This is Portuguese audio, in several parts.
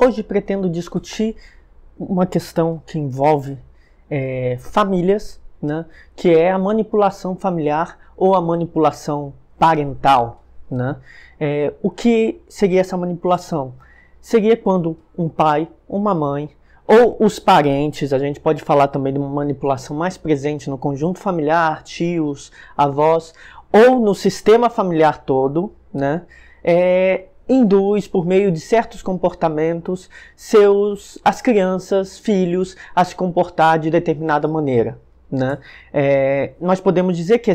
Hoje pretendo discutir uma questão que envolve famílias, né, que é a manipulação familiar ou a manipulação parental, né? O que seria essa manipulação? Seria quando um pai, uma mãe ou os parentes, a gente pode falar também de uma manipulação mais presente no conjunto familiar, tios, avós, ou no sistema familiar todo, né? Induz, por meio de certos comportamentos, as crianças, filhos, a se comportar de determinada maneira, né? Nós podemos dizer que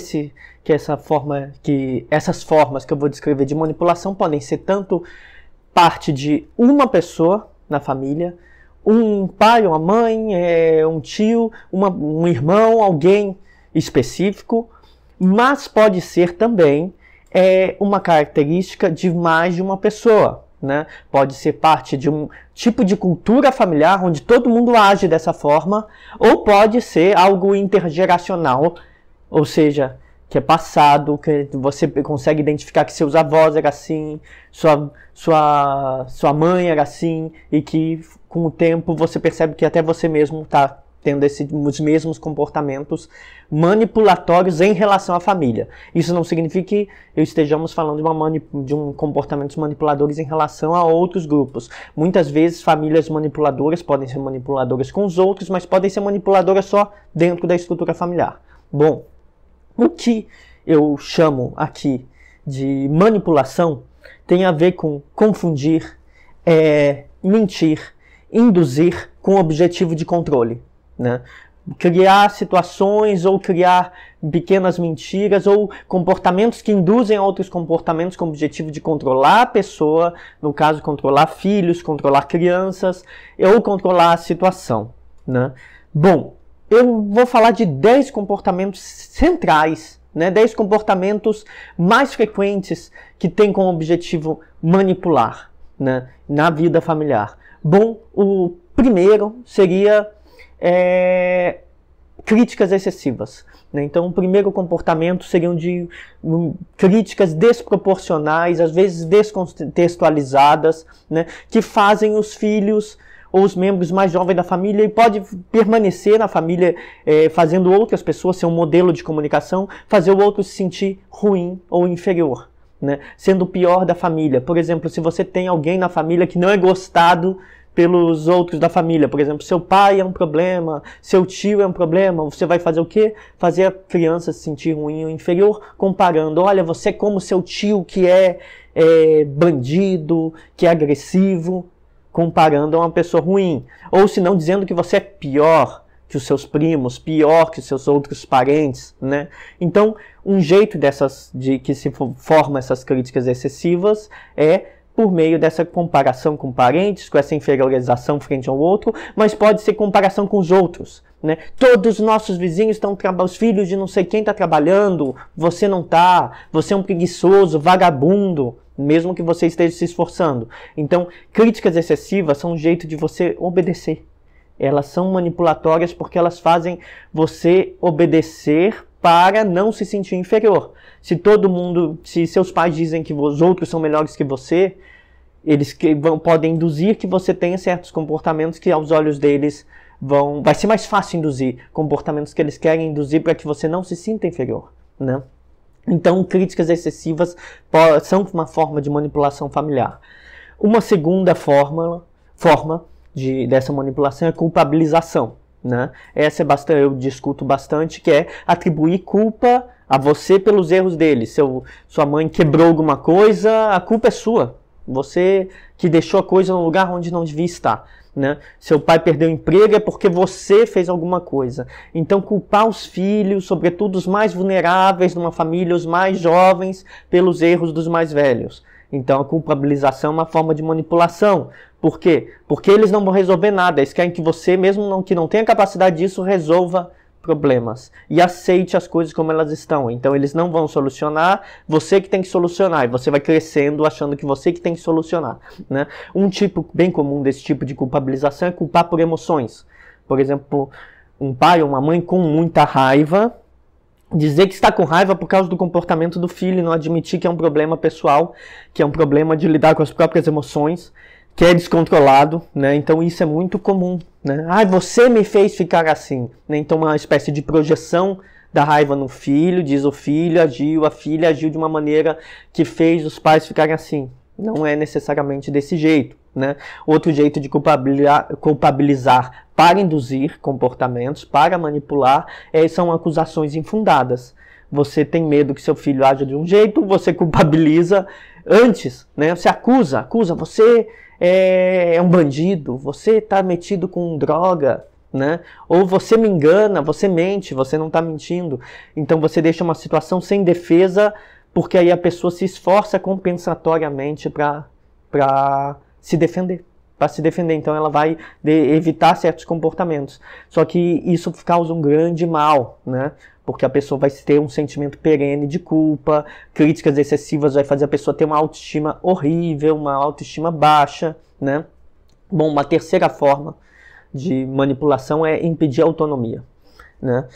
essas formas que eu vou descrever de manipulação podem ser tanto parte de uma pessoa na família, um pai, uma mãe, um tio, um irmão, alguém específico, mas pode ser também uma característica de mais de uma pessoa, né? Pode ser parte de um tipo de cultura familiar onde todo mundo age dessa forma, ou pode ser algo intergeracional, ou seja, que é passado, que você consegue identificar que seus avós eram assim, sua mãe era assim, e que com o tempo você percebe que até você mesmo está tendo os mesmos comportamentos manipulatórios em relação à família. Isso não significa que estejamos falando de comportamentos manipuladores em relação a outros grupos. Muitas vezes famílias manipuladoras podem ser manipuladoras com os outros, mas podem ser manipuladoras só dentro da estrutura familiar. Bom, o que eu chamo aqui de manipulação tem a ver com confundir, mentir, induzir com o objetivo de controle, né? Criar situações ou criar pequenas mentiras ou comportamentos que induzem a outros comportamentos com o objetivo de controlar a pessoa, no caso controlar filhos, controlar crianças ou controlar a situação, né? Bom, eu vou falar de 10 comportamentos centrais, né? 10 comportamentos mais frequentes que têm como objetivo manipular, né, na vida familiar. Bom, o primeiro seria críticas excessivas, né? Então, o primeiro comportamento seriam de críticas desproporcionais, às vezes descontextualizadas, né, que fazem os filhos ou os membros mais jovens da família, e pode permanecer na família fazendo outras pessoas ser um modelo de comunicação, fazer o outro se sentir ruim ou inferior, né, sendo o pior da família. Por exemplo, se você tem alguém na família que não é gostado pelos outros da família, por exemplo, seu pai é um problema, seu tio é um problema, você vai fazer o quê? Fazer a criança se sentir ruim ou inferior, comparando, olha, você é como seu tio que é bandido, que é agressivo, comparando a uma pessoa ruim. Ou se não, dizendo que você é pior que os seus primos, pior que os seus outros parentes, né? Então, um jeito de que se forma essas críticas excessivas por meio dessa comparação com parentes, com essa inferiorização frente ao outro, mas pode ser comparação com os outros, né? Todos os nossos vizinhos os filhos de não sei quem está trabalhando, você não está, você é um preguiçoso, vagabundo, mesmo que você esteja se esforçando. Então, críticas excessivas são um jeito de você obedecer. Elas são manipulatórias porque elas fazem você obedecer para não se sentir inferior. Se seus pais dizem que os outros são melhores que você, eles podem induzir que você tenha certos comportamentos que aos olhos deles vai ser mais fácil induzir comportamentos que eles querem induzir para que você não se sinta inferior, né? Então, críticas excessivas são uma forma de manipulação familiar. Uma segunda forma dessa manipulação é culpabilização, né? Essa eu discuto bastante, que é atribuir culpa a você pelos erros dele. Sua mãe quebrou alguma coisa, a culpa é sua. Você que deixou a coisa no lugar onde não devia estar, né? Seu pai perdeu o emprego é porque você fez alguma coisa. Então, culpar os filhos, sobretudo os mais vulneráveis numa família, os mais jovens, pelos erros dos mais velhos. Então, a culpabilização é uma forma de manipulação. Por quê? Porque eles não vão resolver nada. Eles querem que você, mesmo que não tenha capacidade disso, resolva problemas e aceite as coisas como elas estão. Então, eles não vão solucionar, você que tem que solucionar. E você vai crescendo achando que você que tem que solucionar, né? Um tipo bem comum desse tipo de culpabilização é culpar por emoções. Por exemplo, um pai ou uma mãe com muita raiva dizer que está com raiva por causa do comportamento do filho e não admitir que é um problema pessoal, que é um problema de lidar com as próprias emoções, que é descontrolado, né? Então isso é muito comum, né? Ah, você me fez ficar assim, né? Então uma espécie de projeção da raiva no filho, diz o filho agiu, a filha agiu de uma maneira que fez os pais ficarem assim. Não é necessariamente desse jeito, né? Outro jeito de culpabilizar para induzir comportamentos, para manipular, são acusações infundadas. Você tem medo que seu filho haja de um jeito, você culpabiliza antes, né? Você acusa, você é um bandido, você está metido com droga, né? Ou você me engana, você mente, você não está mentindo. Então você deixa uma situação sem defesa, porque aí a pessoa se esforça compensatoriamente para se defender. Então ela vai evitar certos comportamentos. Só que isso causa um grande mal, né? Porque a pessoa vai ter um sentimento perene de culpa, críticas excessivas vai fazer a pessoa ter uma autoestima horrível, uma autoestima baixa, né? Bom, uma terceira forma de manipulação é impedir a autonomia, né?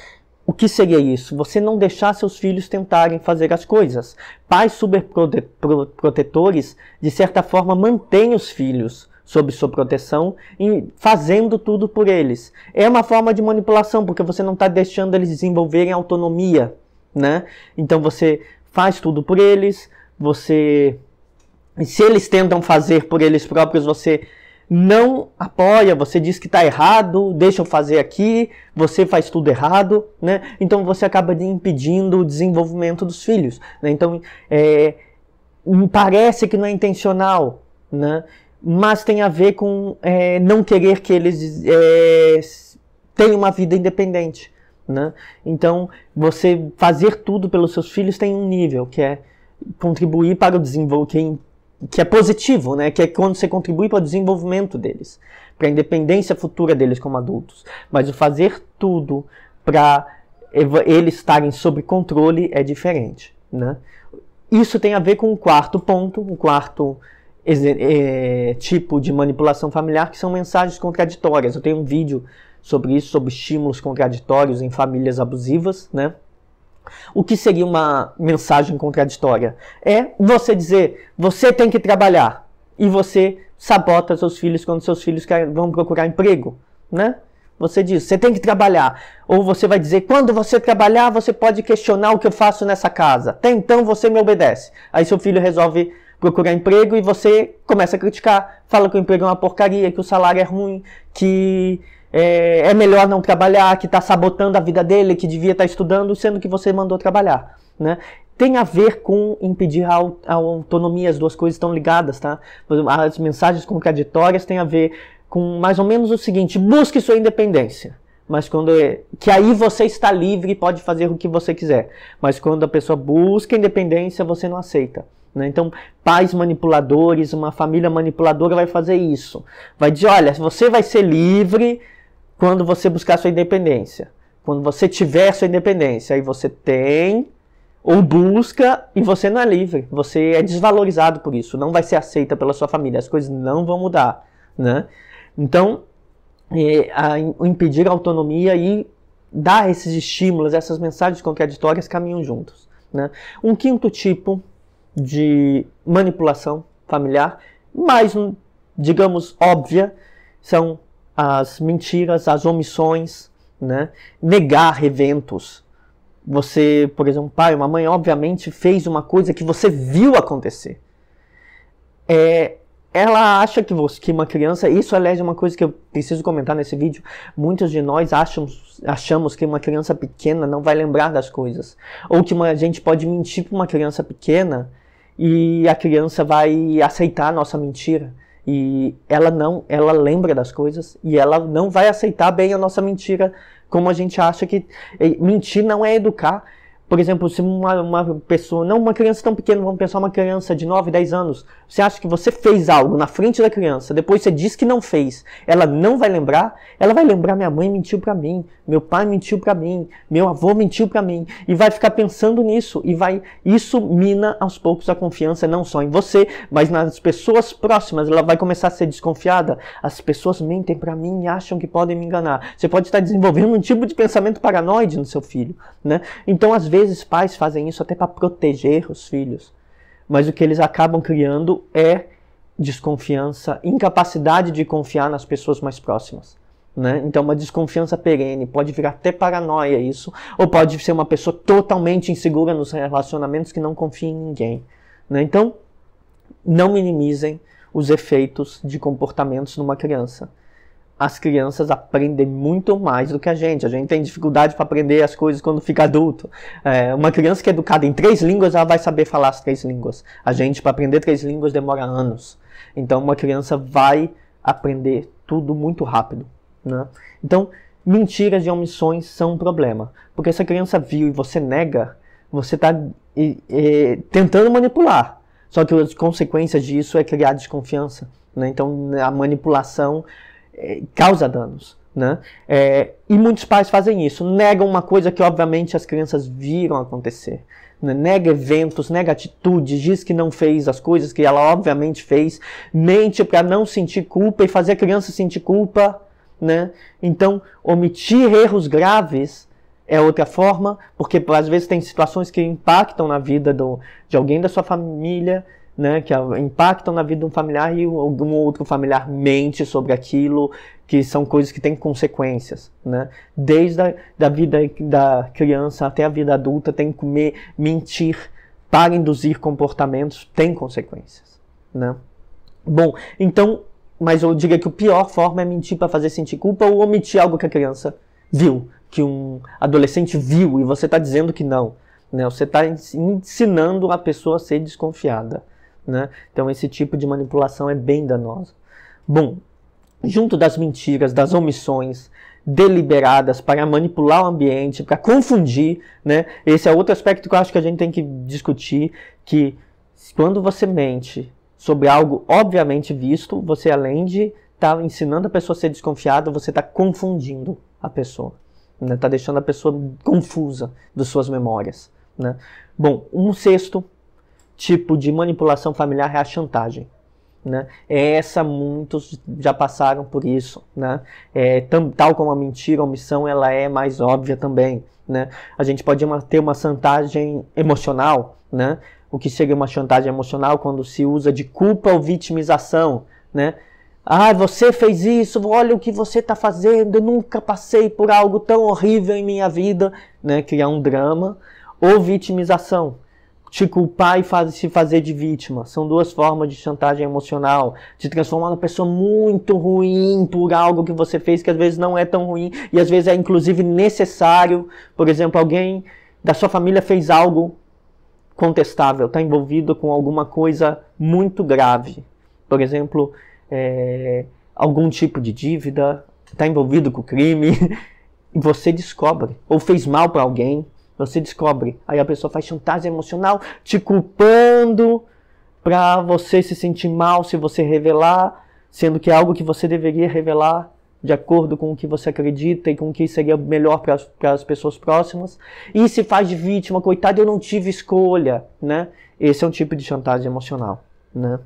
O que seria isso? Você não deixar seus filhos tentarem fazer as coisas. Pais superprotetores, de certa forma, mantêm os filhos sob sua proteção e fazendo tudo por eles. É uma forma de manipulação, porque você não está deixando eles desenvolverem autonomia, né? Então você faz tudo por eles, se eles tentam fazer por eles próprios, você não apoia, você diz que está errado, deixa eu fazer aqui, você faz tudo errado, né? Então você acaba impedindo o desenvolvimento dos filhos, né? Então parece que não é intencional, né? Mas tem a ver com não querer que eles tenham uma vida independente, né? Então você fazer tudo pelos seus filhos tem um nível, que é contribuir para o desenvolvimento, que é positivo, né? Que é quando você contribui para o desenvolvimento deles, para a independência futura deles como adultos. Mas o fazer tudo para eles estarem sob controle é diferente, né? Isso tem a ver com o quarto ponto, o quarto tipo de manipulação familiar, que são mensagens contraditórias. Eu tenho um vídeo sobre isso, sobre estímulos contraditórios em famílias abusivas, né? O que seria uma mensagem contraditória? É você dizer, você tem que trabalhar, e você sabota seus filhos quando seus filhos vão procurar emprego, né? Você diz, você tem que trabalhar. Ou você vai dizer, quando você trabalhar, você pode questionar o que eu faço nessa casa. Até então você me obedece. Aí seu filho resolve procurar emprego e você começa a criticar. Fala que o emprego é uma porcaria, que o salário é ruim, que é melhor não trabalhar, que está sabotando a vida dele, que devia estar estudando, sendo que você mandou trabalhar, né? Tem a ver com impedir a autonomia, as duas coisas estão ligadas, tá? As mensagens contraditórias têm a ver com mais ou menos o seguinte: busque sua independência, mas que aí você está livre e pode fazer o que você quiser. Mas quando a pessoa busca independência, você não aceita, né? Então, pais manipuladores, uma família manipuladora vai fazer isso. Vai dizer, olha, você vai ser livre quando você buscar sua independência. Quando você tiver sua independência, aí você tem ou busca e você não é livre. Você é desvalorizado por isso, não vai ser aceita pela sua família, as coisas não vão mudar, né? Então, impedir a autonomia e dar esses estímulos, essas mensagens contraditórias caminham juntos, né? Um quinto tipo de manipulação familiar, mais, digamos, óbvia, são as mentiras, as omissões, né? Negar eventos. Você, por exemplo, pai, uma mãe, obviamente fez uma coisa que você viu acontecer. Ela acha que uma criança, isso aliás é uma coisa que eu preciso comentar nesse vídeo, muitos de nós achamos que uma criança pequena não vai lembrar das coisas, ou que a gente pode mentir para uma criança pequena e a criança vai aceitar a nossa mentira, e ela lembra das coisas e ela não vai aceitar bem a nossa mentira, como a gente acha que mentir não é educar. Por exemplo, se uma pessoa, não uma criança tão pequena, vamos pensar uma criança de 9, 10 anos, você acha que você fez algo na frente da criança, depois você diz que não fez, ela não vai lembrar? Ela vai lembrar, minha mãe mentiu pra mim, meu pai mentiu pra mim, meu avô mentiu pra mim, e vai ficar pensando nisso, isso mina aos poucos a confiança não só em você, mas nas pessoas próximas. Ela vai começar a ser desconfiada, as pessoas mentem pra mim e acham que podem me enganar. Você pode estar desenvolvendo um tipo de pensamento paranoide no seu filho, né? Então, às vezes, pais fazem isso até para proteger os filhos, mas o que eles acabam criando é desconfiança, incapacidade de confiar nas pessoas mais próximas, né? Então uma desconfiança perene, pode virar até paranoia isso, ou pode ser uma pessoa totalmente insegura nos relacionamentos que não confia em ninguém, né? Então não minimizem os efeitos de comportamentos numa criança. As crianças aprendem muito mais do que a gente tem dificuldade para aprender as coisas quando fica adulto. Uma criança que é educada em 3 línguas, ela vai saber falar as 3 línguas. A gente, para aprender 3 línguas, demora anos. Então, uma criança vai aprender tudo muito rápido, né? Então, mentiras e omissões são um problema. Porque se a criança viu e você nega, você está tentando manipular. Só que as consequências disso é criar desconfiança, né? Então, a manipulação causa danos, né? E muitos pais fazem isso, negam uma coisa que obviamente as crianças viram acontecer, né? Nega eventos, nega atitudes, diz que não fez as coisas que ela obviamente fez, mente para não sentir culpa e fazer a criança sentir culpa, né? Então, omitir erros graves é outra forma, porque às vezes tem situações que impactam na vida de alguém da sua família, né, que impactam na vida de um familiar e algum outro familiar mente sobre aquilo, que são coisas que têm consequências, né? Desde a vida da criança até a vida adulta, tem que mentir para induzir comportamentos, tem consequências, né? Bom, então, mas eu diria que a pior forma é mentir para fazer sentir culpa ou omitir algo que a criança viu, que um adolescente viu e você está dizendo que não, né? Você está ensinando a pessoa a ser desconfiada, né? Então esse tipo de manipulação é bem danosa. Bom, junto das mentiras, das omissões deliberadas para manipular o ambiente, para confundir, né? Esse é outro aspecto que eu acho que a gente tem que discutir, que quando você mente sobre algo obviamente visto, você além de estar ensinando a pessoa a ser desconfiada, você está confundindo a pessoa, né? Está deixando a pessoa confusa das suas memórias, né? Bom, um sexto tipo de manipulação familiar é a chantagem, né? Muitos já passaram por isso, né? Tal como a mentira, a omissão, ela é mais óbvia também, né? A gente pode ter uma chantagem emocional, né? O que seria uma chantagem emocional quando se usa de culpa ou vitimização, né? Ah, você fez isso, olha o que você está fazendo, eu nunca passei por algo tão horrível em minha vida, né? Criar um drama. Ou vitimização, te culpar e se fazer de vítima. São duas formas de chantagem emocional. Te transformar numa pessoa muito ruim por algo que você fez que às vezes não é tão ruim e às vezes é inclusive necessário. Por exemplo, alguém da sua família fez algo contestável, está envolvido com alguma coisa muito grave. Por exemplo, algum tipo de dívida, está envolvido com crime, e você descobre. Ou fez mal para alguém, você descobre, aí a pessoa faz chantagem emocional, te culpando para você se sentir mal se você revelar, sendo que é algo que você deveria revelar de acordo com o que você acredita e com o que seria melhor para as pessoas próximas. E se faz de vítima, coitado, eu não tive escolha, né? Esse é um tipo de chantagem emocional, né?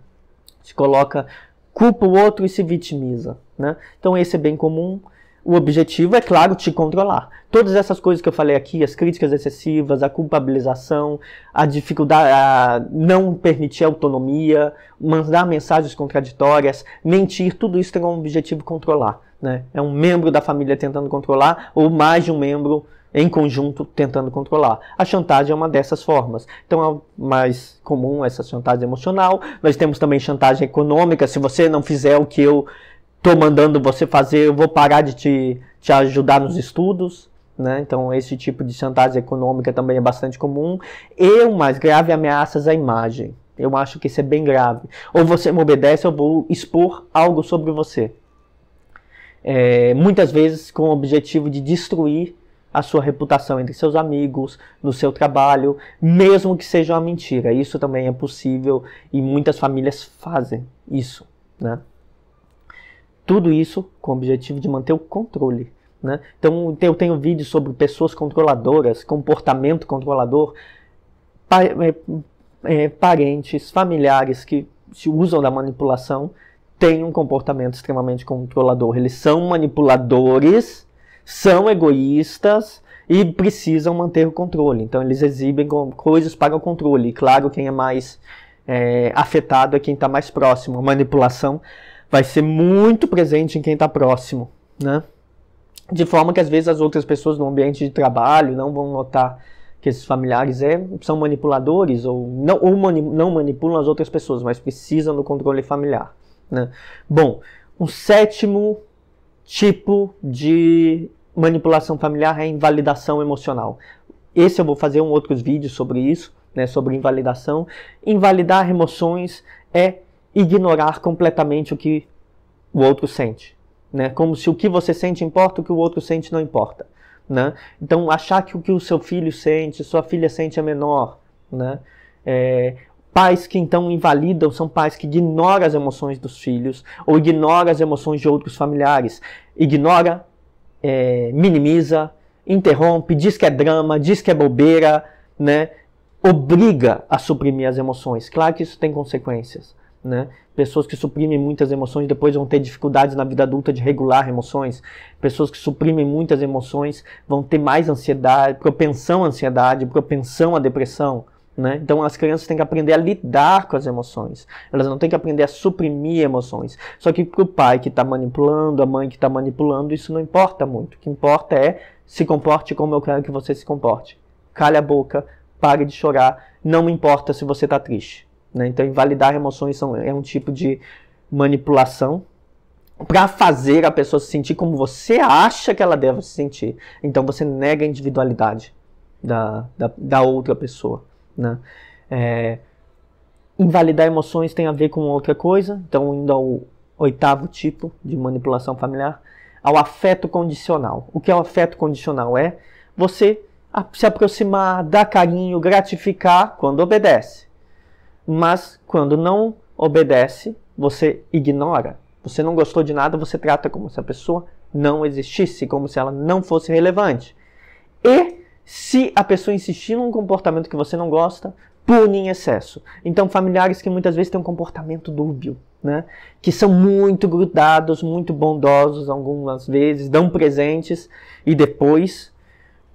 Se coloca, culpa o outro e se vitimiza, né? Então esse é bem comum. O objetivo é, claro, te controlar. Todas essas coisas que eu falei aqui, as críticas excessivas, a culpabilização, a dificuldade, a não permitir autonomia, mandar mensagens contraditórias, mentir, tudo isso tem como objetivo controlar, né? É um membro da família tentando controlar ou mais de um membro em conjunto tentando controlar. A chantagem é uma dessas formas. Então é o mais comum essa chantagem emocional. Nós temos também chantagem econômica. Se você não fizer o que eu estou mandando você fazer, eu vou parar de te ajudar nos estudos, né? Então esse tipo de chantagem econômica também é bastante comum. E o mais grave, ameaças à imagem. Eu acho que isso é bem grave. Ou você me obedece, eu vou expor algo sobre você. Muitas vezes com o objetivo de destruir a sua reputação entre seus amigos, no seu trabalho, mesmo que seja uma mentira. Isso também é possível e muitas famílias fazem isso, né? Tudo isso com o objetivo de manter o controle, né? Então eu tenho vídeos sobre pessoas controladoras, comportamento controlador, parentes, familiares que se usam da manipulação têm um comportamento extremamente controlador. Eles são manipuladores, são egoístas e precisam manter o controle. Então eles exibem coisas para o controle. E claro, quem é mais afetado é quem está mais próximo. A manipulação vai ser muito presente em quem está próximo, né? De forma que às vezes as outras pessoas no ambiente de trabalho não vão notar que esses familiares são manipuladores ou não manipulam as outras pessoas, mas precisam do controle familiar, né? Bom, o sétimo tipo de manipulação familiar é a invalidação emocional. Esse eu vou fazer outros vídeos sobre isso, né, sobre invalidação. Invalidar emoções é ignorar completamente o que o outro sente, né? Como se o que você sente importa, o que o outro sente não importa, né? Então, achar que o que o seu filho sente, sua filha sente é menor, né? Pais que então invalidam são pais que ignoram as emoções dos filhos ou ignoram as emoções de outros familiares. Ignora, minimiza, interrompe, diz que é drama, diz que é bobeira, né? Obriga a suprimir as emoções. Claro que isso tem consequências, né? Pessoas que suprimem muitas emoções depois vão ter dificuldades na vida adulta de regular emoções. Pessoas que suprimem muitas emoções vão ter mais ansiedade, propensão à ansiedade, propensão à depressão, né? Então as crianças têm que aprender a lidar com as emoções. Elas não têm que aprender a suprimir emoções. Só que para o pai que está manipulando, a mãe que está manipulando, isso não importa muito. O que importa é se comporte como eu quero que você se comporte. Cale a boca, pare de chorar, não me importa se você está triste, né? Então invalidar emoções é um tipo de manipulação para fazer a pessoa se sentir como você acha que ela deve se sentir. Então você nega a individualidade da outra pessoa, né? Invalidar emoções tem a ver com outra coisa. Então, indo ao oitavo tipo de manipulação familiar, ao afeto condicional. O que é o afeto condicional? É você se aproximar, dar carinho, gratificar quando obedece. Mas quando não obedece, você ignora. Você não gostou de nada, você trata como se a pessoa não existisse, como se ela não fosse relevante. E se a pessoa insistir num comportamento que você não gosta, pune em excesso. Então, familiares que muitas vezes têm um comportamento dúbio, né? Que são muito grudados, muito bondosos, algumas vezes, dão presentes e depois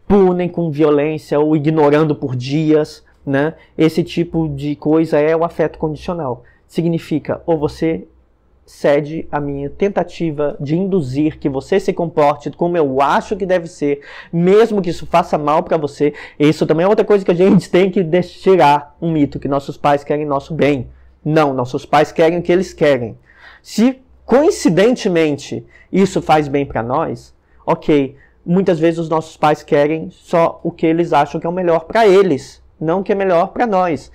punem com violência ou ignorando por dias, né? Esse tipo de coisa é o afeto condicional. Significa, ou você cede à minha tentativa de induzir que você se comporte como eu acho que deve ser, mesmo que isso faça mal para você. Isso também é outra coisa que a gente tem que tirar um mito, que nossos pais querem nosso bem. Não, nossos pais querem o que eles querem. Se, coincidentemente, isso faz bem para nós, ok. Muitas vezes os nossos pais querem só o que eles acham que é o melhor para eles, não o que é melhor para nós.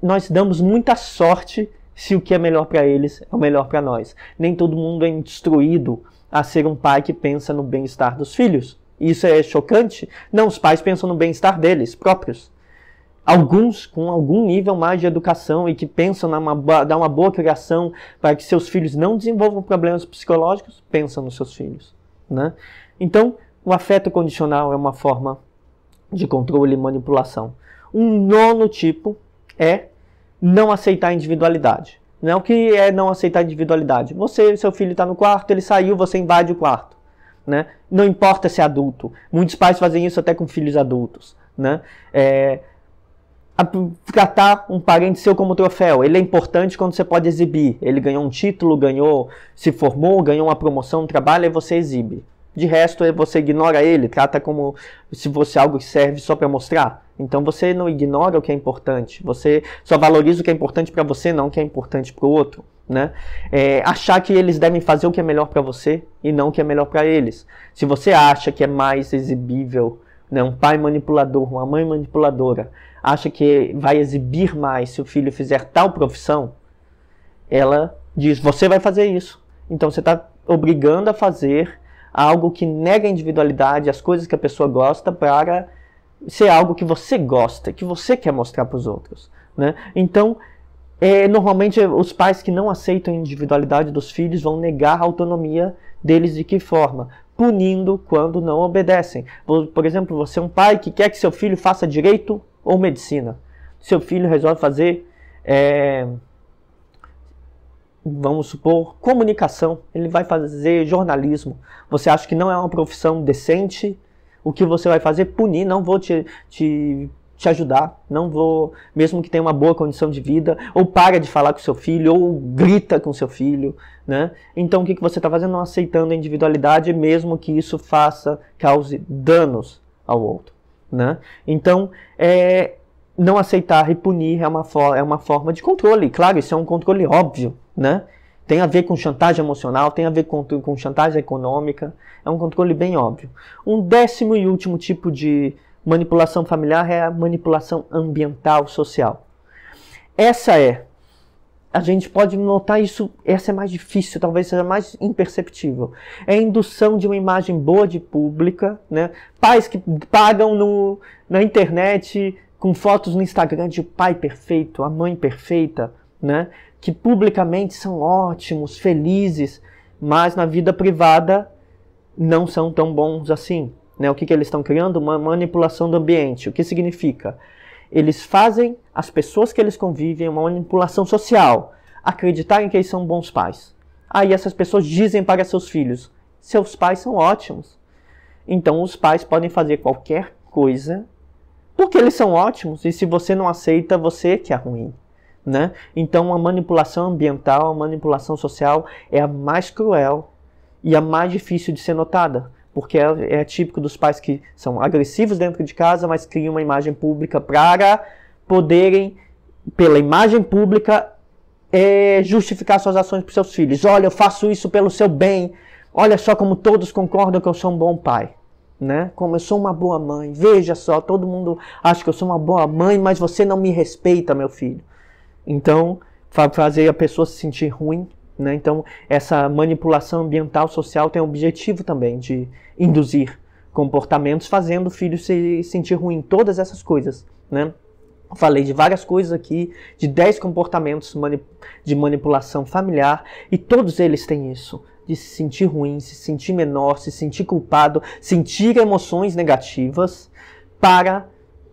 Nós damos muita sorte se o que é melhor para eles é o melhor para nós. Nem todo mundo é instruído a ser um pai que pensa no bem-estar dos filhos. Isso é chocante? Não, os pais pensam no bem-estar deles próprios. Alguns com algum nível mais de educação e que pensam dar uma boa criação para que seus filhos não desenvolvam problemas psicológicos, pensam nos seus filhos, né? Então, o afeto condicional é uma forma de controle e manipulação. Um nono tipo é não aceitar a individualidade. Não é o que é não aceitar a individualidade. Seu filho está no quarto, ele saiu, você invade o quarto, né? Não importa se é adulto. Muitos pais fazem isso até com filhos adultos, né? Tratar um parente seu como troféu. Ele é importante quando você pode exibir. Ele ganhou um título, se formou, ganhou uma promoção, trabalha e você exibe. De resto, você ignora ele, trata como se fosse algo que serve só para mostrar. Então você não ignora o que é importante. Você só valoriza o que é importante para você, não o que é importante para o outro, né? Achar que eles devem fazer o que é melhor para você e não o que é melhor para eles. Se você acha que é mais exibível, né, um pai manipulador, uma mãe manipuladora, acha que vai exibir mais se o filho fizer tal profissão, ela diz, você vai fazer isso. Então você está obrigando a fazer algo que nega a individualidade, as coisas que a pessoa gosta, para ser algo que você gosta, que você quer mostrar para os outros, né? Então, normalmente os pais que não aceitam a individualidade dos filhos vão negar a autonomia deles. De que forma? Punindo quando não obedecem. Por exemplo, você é um pai que quer que seu filho faça direito ou medicina. Seu filho resolve fazer, vamos supor, comunicação. Ele vai fazer jornalismo. Você acha que não é uma profissão decente? O que você vai fazer? Punir. Não vou te te ajudar, não vou, mesmo que tenha uma boa condição de vida, ou para de falar com seu filho, ou grita com seu filho, né? Então o que você está fazendo? Não aceitando a individualidade, mesmo que isso cause danos ao outro, né? Então, não aceitar e punir é uma forma de controle. Claro, isso é um controle óbvio, né? Tem a ver com chantagem emocional, tem a ver com chantagem econômica, é um controle bem óbvio. Um 10º e último tipo de manipulação familiar é a manipulação ambiental social. A gente pode notar isso, essa é mais difícil, talvez seja mais imperceptível. É a indução de uma imagem boa de pública, né? Pais que pagam na internet com fotos no Instagram de pai perfeito, a mãe perfeita, né? Que publicamente são ótimos, felizes, mas na vida privada não são tão bons assim, né? O que eles estão criando? Uma manipulação do ambiente. O que significa? Eles fazem as pessoas que eles convivem uma manipulação social, acreditarem que eles são bons pais. Aí essas pessoas dizem para seus filhos, seus pais são ótimos. Então os pais podem fazer qualquer coisa porque eles são ótimos, e se você não aceita, você que é ruim, né? Então a manipulação ambiental, a manipulação social é a mais cruel e a mais difícil de ser notada, porque é típico dos pais que são agressivos dentro de casa, mas criam uma imagem pública para poderem, pela imagem pública, justificar suas ações para seus filhos. Olha, eu faço isso pelo seu bem, olha só como todos concordam que eu sou um bom pai, né? Como eu sou uma boa mãe, veja só, todo mundo acha que eu sou uma boa mãe, mas você não me respeita, meu filho. Então, fazer a pessoa se sentir ruim, né? Então, essa manipulação ambiental social tem o objetivo também de induzir comportamentos, fazendo o filho se sentir ruim. Todas essas coisas, né? Falei de várias coisas aqui, de 10 comportamentos de manipulação familiar, e todos eles têm isso, de se sentir ruim, se sentir menor, se sentir culpado, sentir emoções negativas para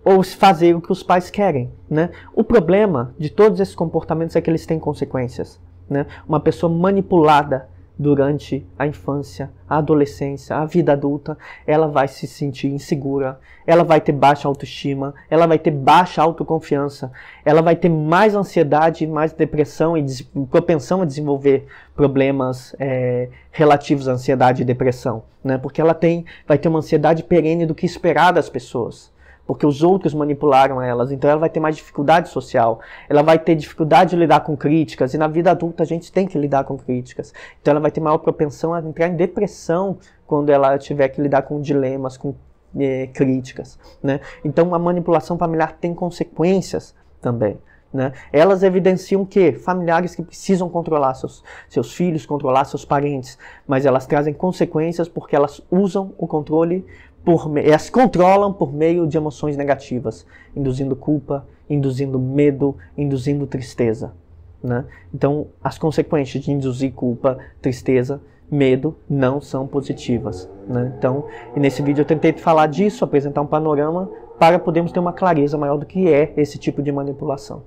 ou fazer o que os pais querem, né? O problema de todos esses comportamentos é que eles têm consequências, né? Uma pessoa manipulada durante a infância, a adolescência, a vida adulta, ela vai se sentir insegura, ela vai ter baixa autoestima, ela vai ter baixa autoconfiança, ter vai ter mais ansiedade, mais depressão e propensão a desenvolver problemas relativos à ansiedade e depressão, né? Porque ela vai ter uma ansiedade perene do que esperar das pessoas, porque os outros manipularam elas, então ela vai ter mais dificuldade social, ela vai ter dificuldade de lidar com críticas, e na vida adulta a gente tem que lidar com críticas, então ela vai ter maior propensão a entrar em depressão quando ela tiver que lidar com dilemas, com críticas, né? Então a manipulação familiar tem consequências também, né? Elas evidenciam que familiares que precisam controlar seus filhos, controlar seus parentes, mas elas trazem consequências porque elas usam o controle, elas controlam por meio de emoções negativas, induzindo culpa, induzindo medo, induzindo tristeza, né? Então as consequências de induzir culpa, tristeza, medo não são positivas, né? Então, e nesse vídeo eu tentei falar disso, apresentar um panorama para podermos ter uma clareza maior do que é esse tipo de manipulação.